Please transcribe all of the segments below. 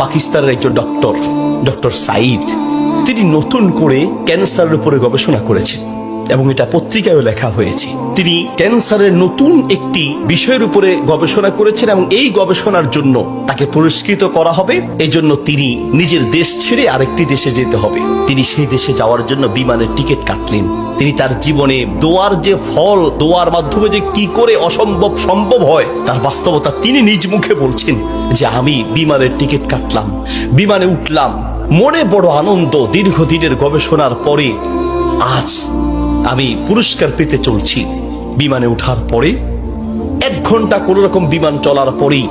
পাকিস্তানের একজন ডক্টর সাইদ, তিনি নতুন করে ক্যান্সারের উপরে গবেষণা করেছেন এবং এটা পত্রিকায়ও লেখা হয়েছে। তিনি ক্যান্সারের নতুন একটি বিষয়ের উপরে গবেষণা করেছেন এবং এই গবেষণার জন্য তাকে পুরস্কৃত করা হবে। এই জন্য তিনি নিজের দেশ ছেড়ে আরেকটি দেশে যেতে হবে। তিনি সেই দেশে যাওয়ার জন্য বিমানের টিকিট কাটলেন। তিনি তার জীবনে দোয়ার যে ফল, দোয়ার মাধ্যমে যে কি করে অসম্ভব সম্ভব হয় তার বাস্তবতা তিনি নিজ মুখে বলছেন যে আমি বিমানের টিকিট কাটলাম, বিমানে উঠলাম, মনে বড় আনন্দ। দীর্ঘদিনের গবেষণার পরে আজ আমি পুরস্কার পেতে চলছি। বিমানে ওঠার পরে 1 ঘন্টা কোন রকম বিমান চলার পরেই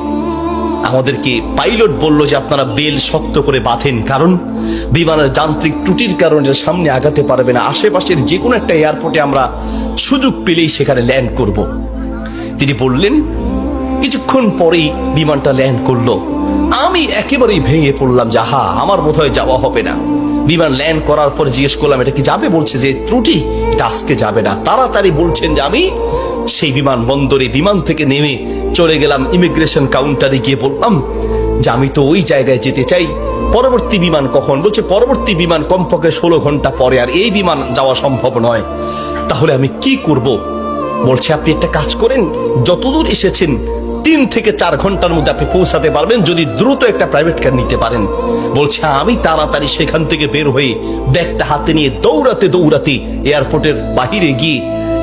আমাদেরকে পাইলট বলল যে আপনারা বেল শক্ত করে বাঁধেন, কারণ বিমানের যান্ত্রিক ত্রুটির কারণে সামনে আগাতে পারবে না। আশেপাশের যে কোনো একটা এয়ারপোর্টে আমরা সুযোগ পেলেই সেখানে ল্যান্ড করব। তিনি বললেন। কিছুক্ষণ পরেই বিমানটা ল্যান্ড করলো। আমি একেবারেই ভেঙে পড়লাম যে আমার বোধহয় যাওয়া হবে না। বিমান ল্যান্ড করার পর জিজ্ঞেস করলাম এটা কি যাবে? বলছে যে ত্রুটি, এটা আজকে যাবে না। তাড়াতাড়ি বলছেন যে আমি সেই বিমান বন্দরে বিমান থেকে নেমে চলে গেলাম ইমিগ্রেশন কাউন্টারে, গিয়ে বললাম যে আমি তো ওই জায়গায় যেতে চাই। পরবর্তী বিমান কখন? বলছে পরবর্তী বিমান কমপক্ষে 16 ঘন্টা পরে, আর এই বিমান যাওয়া সম্ভব নয়। তাহলে আমি কি করব? বলছে আপনি একটা কাজ করেন, যতদূর এসেছেন 3 থেকে 4 ঘন্টার মধ্যে আপনি পৌঁছাতে পারবেন যদি দ্রুত একটা প্রাইভেট কার নিতে পারেন। বলছে আমি তাড়াতাড়ি সেখান থেকে বের হয়ে ব্যাগটা হাতে নিয়ে দৌড়াতে এয়ারপোর্টের বাহিরে গিয়ে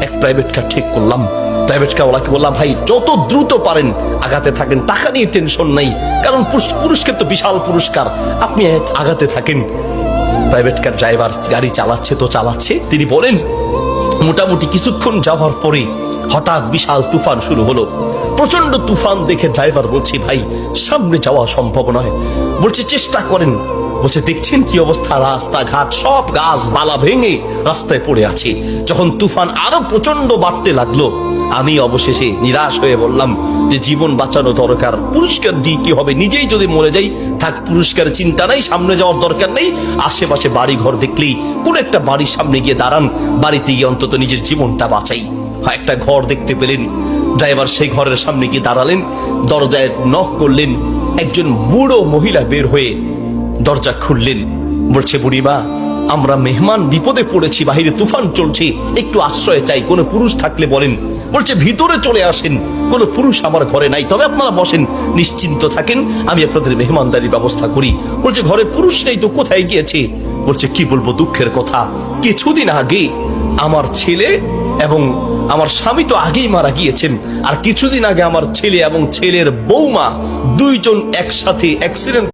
এক প্রাইভেট কার ঠিক করলাম। প্রাইভেট কার ওলাকে বললাম ভাই যত দ্রুত পারেন আগাতে থাকেন, টাকা নিয়ে টেনশন নাই, কারণ পুরস্কার তো বিশাল পুরস্কার, আপনি আগাতে থাকেন। প্রাইভেট কার ড্রাইভার গাড়ি চালাচ্ছে। তিনি বলেন মোটামুটি কিছুক্ষণ যাওয়ার পরে হঠাৎ বিশাল তুফান শুরু হলো। প্রচন্ড তুফান দেখে ড্রাইভার বলছে ভাই সামনে যাওয়া সম্ভব নয়। বলছে চেষ্টা করেন। বলছে দেখছেন কি অবস্থা, রাস্তাঘাট সব গাছ বালা ভেঙে রাস্তায় পড়ে আছে। যখন তুফান আরো প্রচন্ড বাড়তে লাগলো আমি অবশেষে নিরাশ হয়ে বললাম যে জীবন বাঁচানো দরকার, পুরস্কার দিয়ে কি হবে, নিজেই যদি মরে যাই থাক, পুরস্কার চিন্তা নাই, সামনে যাওয়ার দরকার নেই। আশেপাশে বাড়ি ঘর দেখলেই কোন একটা বাড়ির সামনে গিয়ে দাঁড়ান, বাড়িতে গিয়ে অন্তত নিজের জীবনটা বাঁচাই। একটা ঘর দেখতে পেলেন, ড্রাইভার সেই ঘরের সামনে গিয়ে দাঁড়ালেন, দরজায় নক করলেন। একজন বুড়ো মহিলা বের হয়ে দরজা খুললেন। বলছে বুড়িমা আমরা মেহমান, বিপদে পড়েছি, বাহিরে তুফান চলছে, একটু আশ্রয় চাই, কোনো পুরুষ থাকলে বলেন। বলছে ভিতরে চলে আসেন, কোনো পুরুষ আমার ঘরে নাই, তবে আপনারা বসেন, নিশ্চিন্ত থাকেন, আমি আপনাদের মেহমানদারির ব্যবস্থা করি। বলছে ঘরে পুরুষ নেই তো কোথায় গিয়েছে? বলছে কি বলবো, দুঃখের কথা, কিছুদিন আগে আমার ছেলে এবং আমার স্বামী তো আগেই মারা গিয়েছেন, আর কিছুদিন আগে আমার ছেলে এবং ছেলের বৌমা 2 জন একসাথে অ্যাক্সিডেন্ট